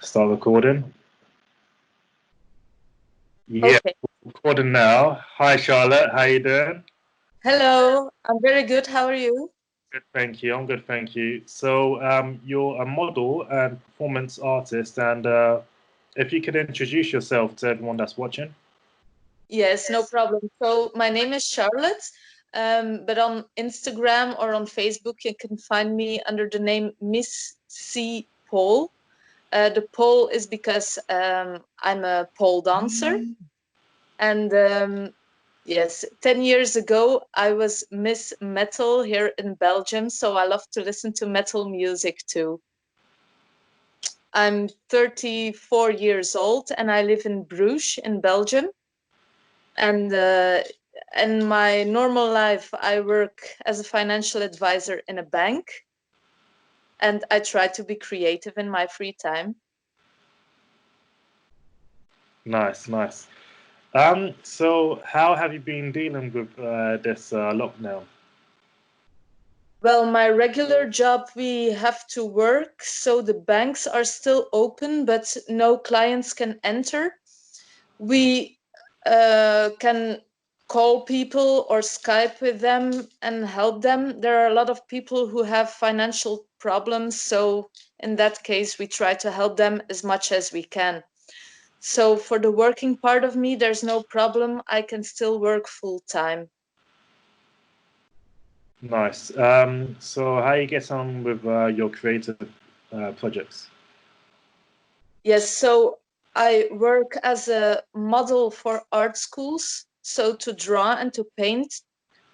Start recording. Yeah, Okay. recording now. Hi, Charlotte. How you doing? Hello, I'm very good. How are you? Good, thank you. I'm good, thank you. So, you're a model and performance artist, and if you could introduce yourself to everyone that's watching. Yes, no problem. So my name is Charlotte, but on Instagram or on Facebook, you can find me under the name Miss C Pole. The pole is because I'm a pole dancer. And yes, 10 years ago, I was Miss Metal here in Belgium. So I love to listen to metal music too. I'm 34 years old and I live in Bruges in Belgium. And in my normal life, I work as a financial advisor in a bank. And I try to be creative in my free time. Nice, nice. So how have you been dealing with this lockdown? Well, my regular job, we have to work. So the banks are still open, but no clients can enter. We can call people or Skype with them and help them. There are a lot of people who have financial problems. So in that case, we try to help them as much as we can. So for the working part of me, there's no problem. I can still work full time. Nice. So how you get on with your creative projects? Yes, so I work as a model for art schools. So to draw and to paint.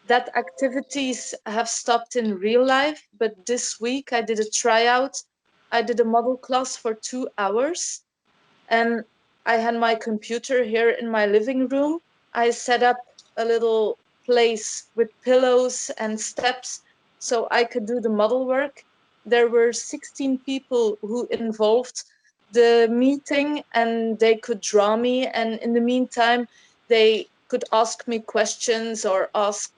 That activities have stopped in real life, but this week I did a tryout. I did a model class for 2 hours and I had my computer here in my living room. I set up a little place with pillows and steps so I could do the model work. There were 16 people who involved the meeting and they could draw me. And in the meantime, they could ask me questions or ask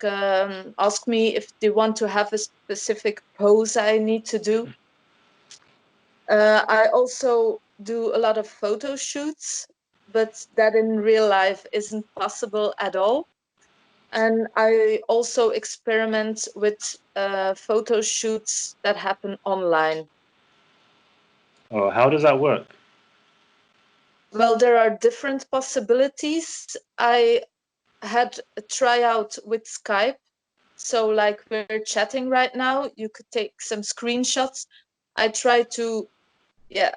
me if they want to have a specific pose I need to do. I also do a lot of photo shoots, but that in real life isn't possible at all. And I also experiment with photo shoots that happen online. Oh, how does that work? Well, there are different possibilities. I had a tryout with Skype. So, like we're chatting right now, you could take some screenshots. I try to, yeah,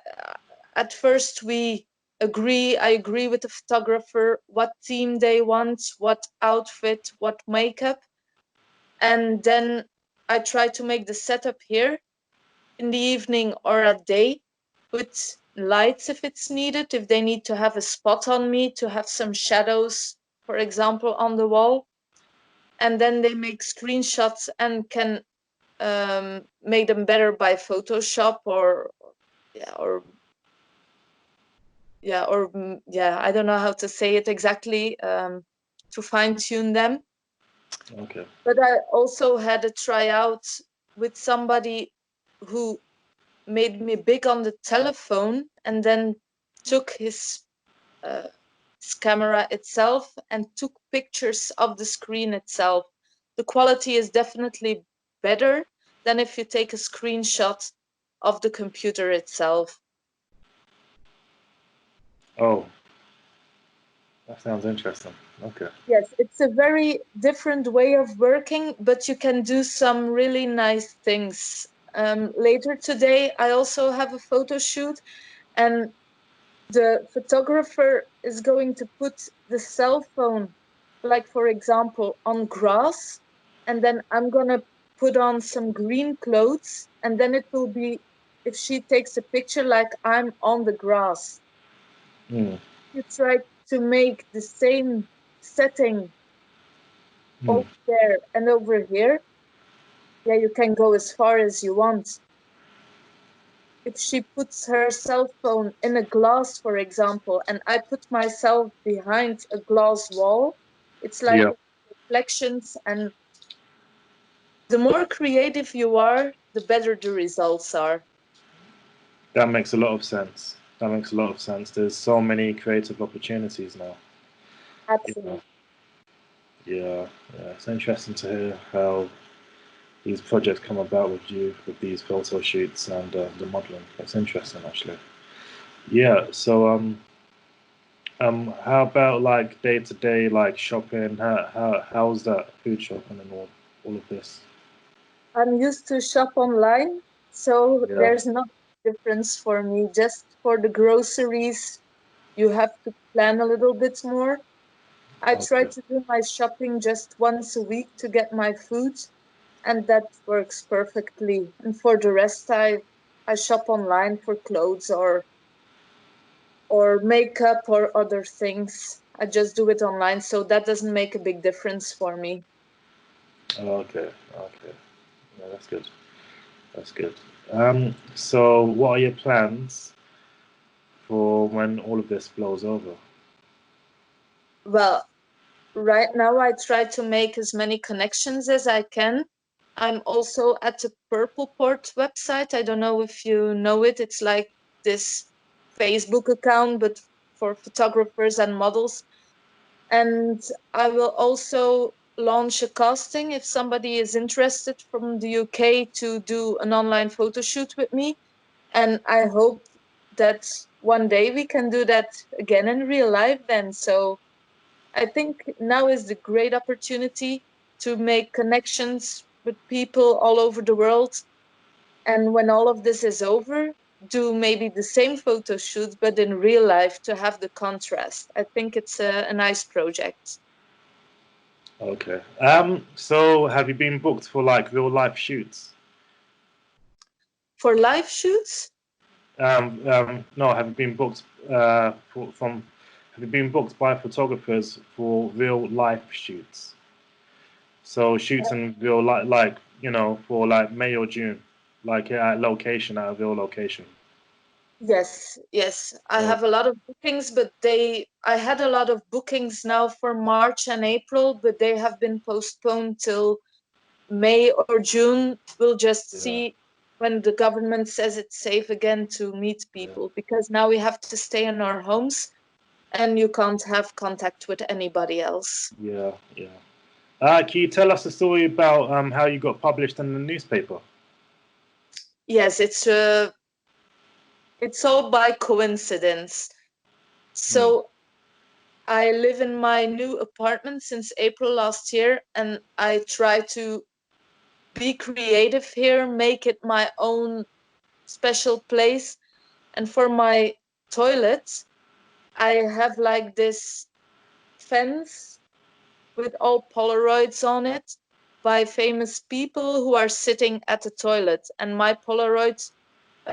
at first I agree with the photographer what theme they want, what outfit, what makeup. And then I try to make the setup here in the evening or at day with lights if it's needed, if they need to have a spot on me, to have some shadows, for example, on the wall. And then they make screenshots and can make them better by Photoshop or yeah, or yeah, or yeah, I don't know how to say it exactly, to fine tune them. Okay. But I also had a tryout with somebody who made me big on the telephone and then took uh, his camera itself and took pictures of the screen itself. The quality is definitely better than if you take a screenshot of the computer itself. Oh, that sounds interesting. Okay. Yes, it's a very different way of working, but you can do some really nice things. Later today, I also have a photo shoot, and the photographer is going to put the cell phone, like for example, on grass, and then I'm gonna put on some green clothes, and then it will be if she takes a picture like I'm on the grass. Mm. You try to make the same setting Mm. over there and over here, yeah, you can go as far as you want. If she puts her cell phone in a glass, for example, and I put myself behind a glass wall, it's like Yeah, reflections. And the more creative you are, the better the results are. that makes a lot of sense. That makes a lot of sense. There's so many creative opportunities now. Yeah, Absolutely. yeah, yeah. It's interesting to hear how these projects come about with you, with these photo shoots and the modeling. It's interesting, actually. Yeah. So, how about like day to day, like shopping? How's that food shopping and all of this? I'm used to shop online, so Yeah. there's no difference for me. Just for the groceries, you have to plan a little bit more. I try Okay. to do my shopping just once a week to get my food, and that works perfectly. And for the rest, I shop online for clothes or makeup or other things. I just do it online, so that doesn't make a big difference for me. Okay. Okay. Yeah, that's good. That's good. So what are your plans for when all of this blows over? Well, right now I try to make as many connections as I can. I'm also at the Purple Port website. I don't know if you know it. It's like this Facebook account, but for photographers and models. And I will also launch a casting if somebody is interested from the UK to do an online photo shoot with me. And I hope that one day we can do that again in real life then. So I think now is the great opportunity to make connections with people all over the world. And when all of this is over, do maybe the same photo shoot, but in real life to have the contrast. I think it's a nice project. Okay. So have you been booked for like real life shoots? For live shoots, No, have you been booked from? Have you been booked by photographers for real life shoots? So shoots in real life, like for like May or June, like at location, at a real location. yes, yes. I Oh, have a lot of bookings, but I had a lot of bookings now for March and April, but they have been postponed till May or June. We'll just yeah, see when the government says it's safe again to meet yeah, people, because now we have to stay in our homes and you can't have contact with anybody else. yeah, yeah. Can you tell us a story about how you got published in the newspaper? Yes, it's all by coincidence. Hmm. So I live in my new apartment since April last year, and I try to be creative here, make it my own special place. And for my toilet, I have like this fence with all Polaroids on it by famous people who are sitting at the toilet. And my Polaroid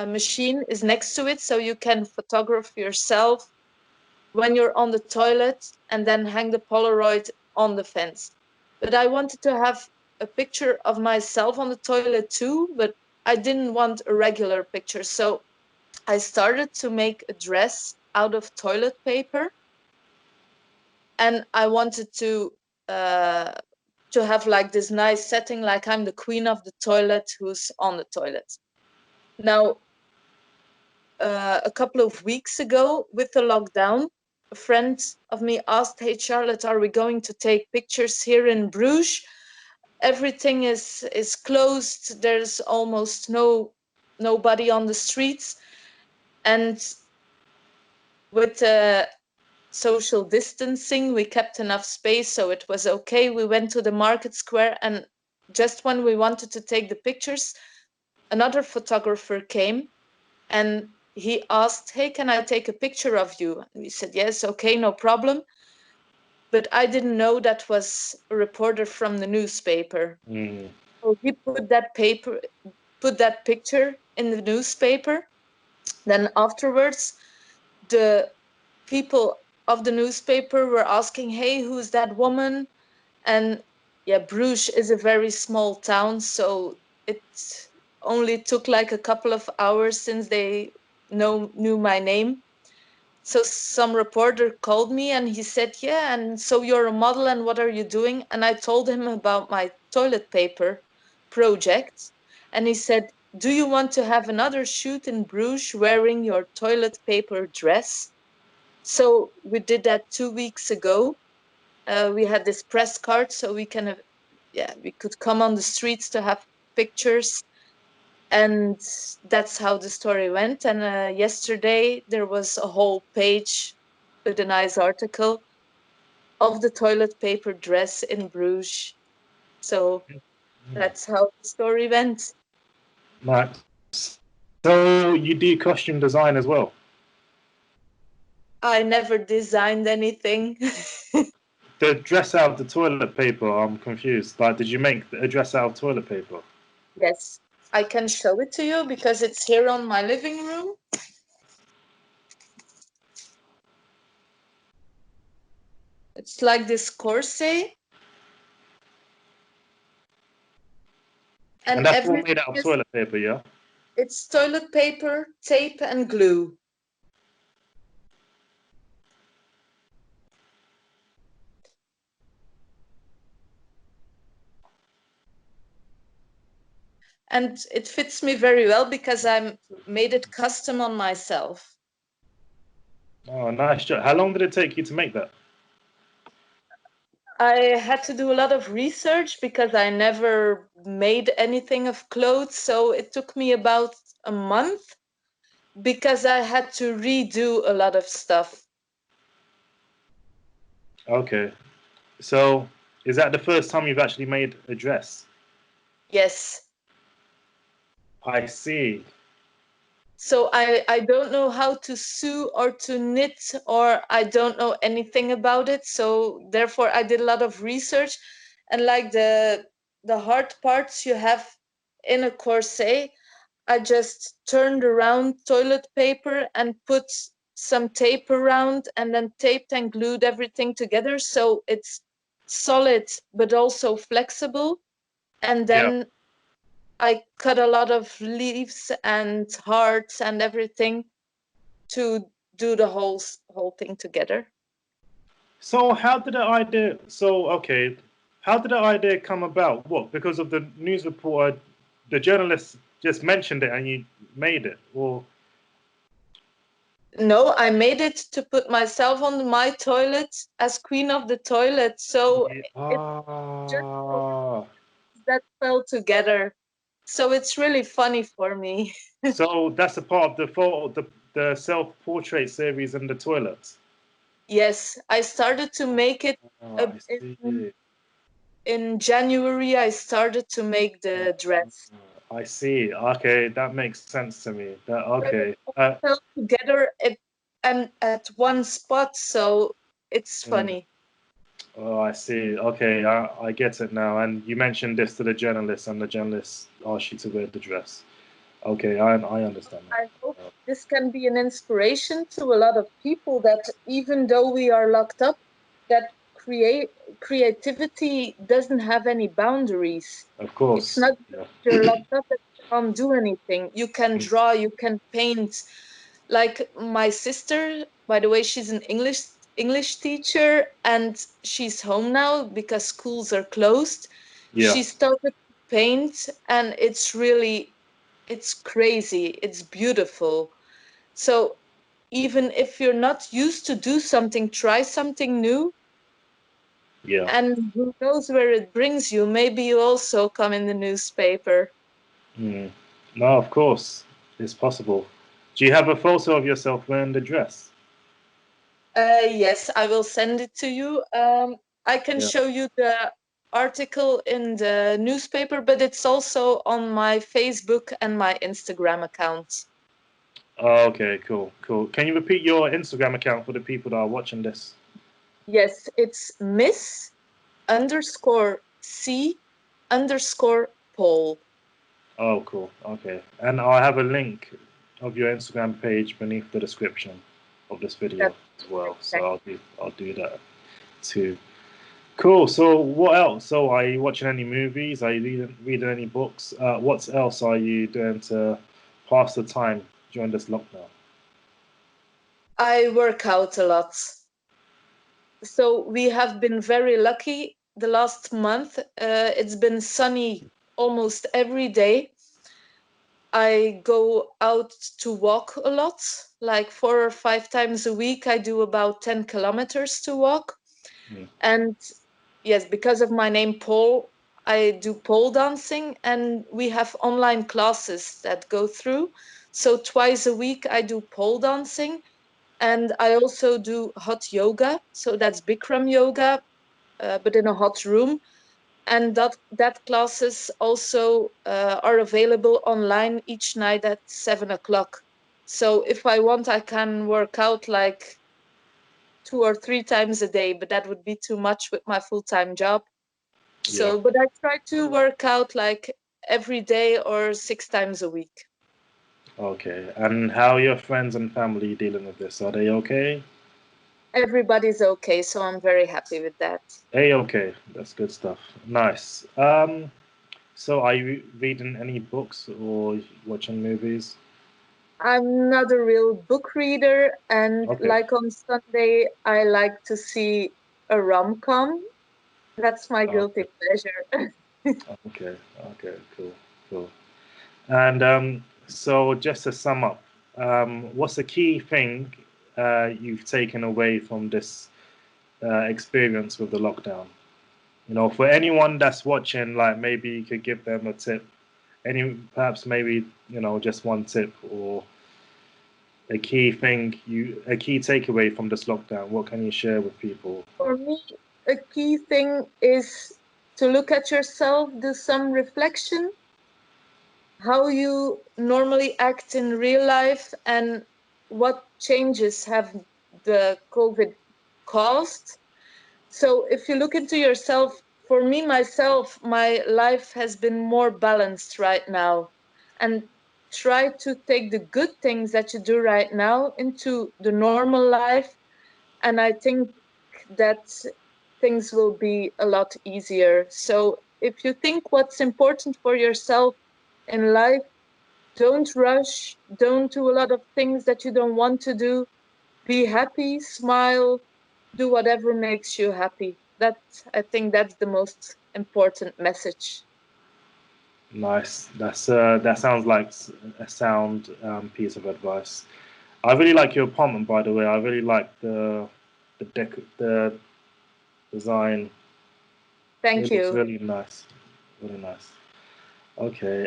machine is next to it, so you can photograph yourself when you're on the toilet and then hang the Polaroid on the fence. But I wanted to have a picture of myself on the toilet too, but I didn't want a regular picture. So I started to make a dress out of toilet paper, and I wanted uh, to have like this nice setting, like I'm the queen of the toilet who's on the toilet. Now, a couple of weeks ago, with the lockdown, a friend of me asked, "Hey Charlotte, are we going to take pictures here in Bruges? Everything is closed. There's almost nobody on the streets, and with social distancing, we kept enough space, so it was okay. We went to the market square, and just when we wanted to take the pictures, another photographer came and he asked, "Hey, can I take a picture of you?" And we said, "Yes, okay, no problem." But I didn't know that was a reporter from the newspaper. Mm. So he put that picture in the newspaper. Then afterwards, the people of the newspaper were asking, "Hey, who's that woman?" And yeah, Bruges is a very small town, so it only took like a couple of hours since they knew my name. So some reporter called me and he said, "Yeah, and so you're a model and what are you doing?" And I told him about my toilet paper project. And he said, do you want to have another shoot in Bruges wearing your toilet paper dress? So we did that 2 weeks ago. We had this press card, so we we could come on the streets to have pictures, and that's how the story went. And yesterday there was a whole page with a nice article of the toilet paper dress in Bruges. So that's how the story went. Nice. So you do costume design as well? I never designed anything. The dress out of the toilet paper, I'm confused. Like, did you make a dress out of toilet paper? Yes, I can show it to you because it's here on my living room. It's like this corset. And And that's all everything made out of is, toilet paper, yeah? it's toilet paper, tape, and glue. And it fits me very well because I made it custom on myself. Oh, nice job. How long did it take you to make that? I had to do a lot of research because I never made anything of clothes. So it took me about a month because I had to redo a lot of stuff. Okay. So, is that the first time you've actually made a dress? Yes. I see. So I don't know how to sew or to knit, or I don't know anything about it. So therefore I did a lot of research, and like the hard parts you have in a corset, I just turned around toilet paper and put some tape around and then taped and glued everything together so it's solid but also flexible. And Yeah. then I cut a lot of leaves and hearts and everything to do the whole thing together. So, how did the idea? So, okay, how did the idea come about? What? Because of the news reporter, the journalist just mentioned it, and you made it, or? No, I made it to put myself on my toilet as queen of the toilet. So Yeah. it's just Ah. that fell together. So it's really funny for me. So that's a part of the photo, the self-portrait series in the toilets. Yes, I started to make it Oh, uh, I in, see. in January. I started to make the dress. I see. Okay, that makes sense to me. That But it okay. all fell together and at one spot, so it's Mm. funny. Oh, I see. Okay, I get it now. And you mentioned this to the journalist, and the journalist asked you to wear the dress. Okay, I understand I hope now. this can be an inspiration to a lot of people that even though we are locked up, that create creativity doesn't have any boundaries. Of It's course. not that Yeah. you're locked up that you can't do anything. You can Mm. draw, you can paint. Like my sister, by the way, she's an English teacher and she's home now because schools are closed. Yeah. She started to paint and it's crazy. It's beautiful. So even if you're not used to do something, try something new. Yeah. And who knows where it brings you? Maybe you also come in the newspaper. Mm. No, of course, it's possible. Do you have a photo of yourself wearing the dress? Yes, I will send it to you. I can Yeah. show you the article in the newspaper, but it's also on my Facebook and my Instagram account. Oh, okay, cool, cool. Can you repeat your Instagram account for the people that are watching this? Yes, it's Miss underscore C underscore Paul. Oh, cool. Okay. And I'll have a link of your Instagram page beneath the description of this video That's as well. So perfect. I'll do that too. Cool. So what else? So are you watching any movies? Are you reading any books? What else are you doing to pass the time during this lockdown? I work out a lot. So we have been very lucky the last month. It's been sunny almost every day. I go out to walk a lot, like 4 or 5 times a week. I do about 10 kilometers to walk. Mm. And yes, because of my name, Paul, I do pole dancing, and we have online classes that go through. So twice a week, I do pole dancing. And I also do hot yoga. So that's Bikram yoga, but in a hot room. And that classes also are available online each night at 7 o'clock. So if I want, I can work out like 2 or 3 times a day, but that would be too much with my full-time job. Yeah. So, but I try to work out like every day or 6 times a week. Okay. And how are your friends and family dealing with this? Are they okay? Everybody's okay, so I'm very happy with that. Hey, okay. That's good stuff. Nice. So are you reading any books or watching movies? I'm not a real book reader, and Okay. like on Sunday, I like to see a rom-com. That's my guilty Okay. pleasure. Okay. Okay. Cool. Cool. And so just to sum up, what's the key thing you've taken away from this experience with the lockdown? You know, for anyone that's watching, like maybe you could give them a tip. Perhaps maybe just one tip or a key takeaway from this lockdown. What can you share with people? For me, a key thing is to look at yourself, do some reflection, how you normally act in real life, and what changes have the COVID caused. So if you look into yourself, for me, myself, my life has been more balanced right now. And try to take the good things that you do right now into the normal life. And I think that things will be a lot easier. So if you think what's important for yourself in life, don't rush, don't do a lot of things that you don't want to do. Be happy, smile, do whatever makes you happy. I think that's the most important message. Nice. That sounds like a sound piece of advice. I really like your apartment, by the way. I really like the design. Thank It looks you. really nice. Really nice. Okay.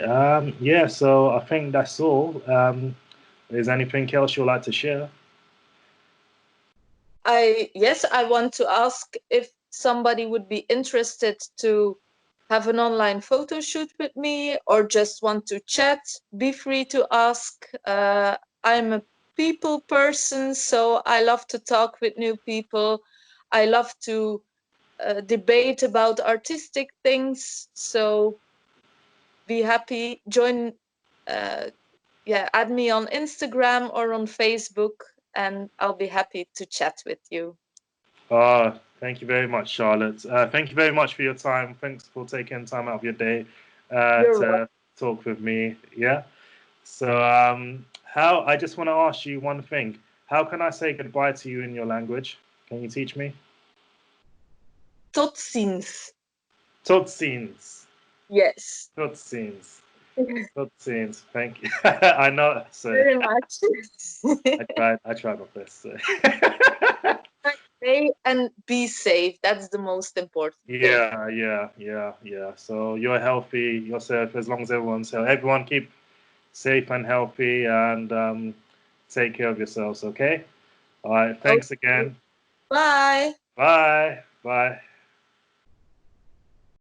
Yeah. So I think that's all. Is anything else you'd like to share? I want to ask if somebody would be interested to have an online photo shoot with me or just want to chat. Be free to ask. I'm a people person, so I love to talk with new people. I love to debate about artistic things. So be happy. Join. Uh, yeah, add me on Instagram or on Facebook, and I'll be happy to chat with you. Thank you very much, Charlotte. Thank you very much for your time. Thanks for taking time out of your day You're welcome. to talk with me. Yeah. So, how I just want to ask you one thing. How can I say goodbye to you in your language? Can you teach me? Tot ziens. Tot ziens. Yes. Tot ziens. Tot ziens. Thank you. I know. So Very much. I tried my best. So. Stay and be safe. That's the most important thing. Yeah. So you're healthy yourself as long as everyone's healthy. Everyone keep safe and healthy and take care of yourselves, okay? All right. Thanks Okay. again. Bye. Bye. Bye.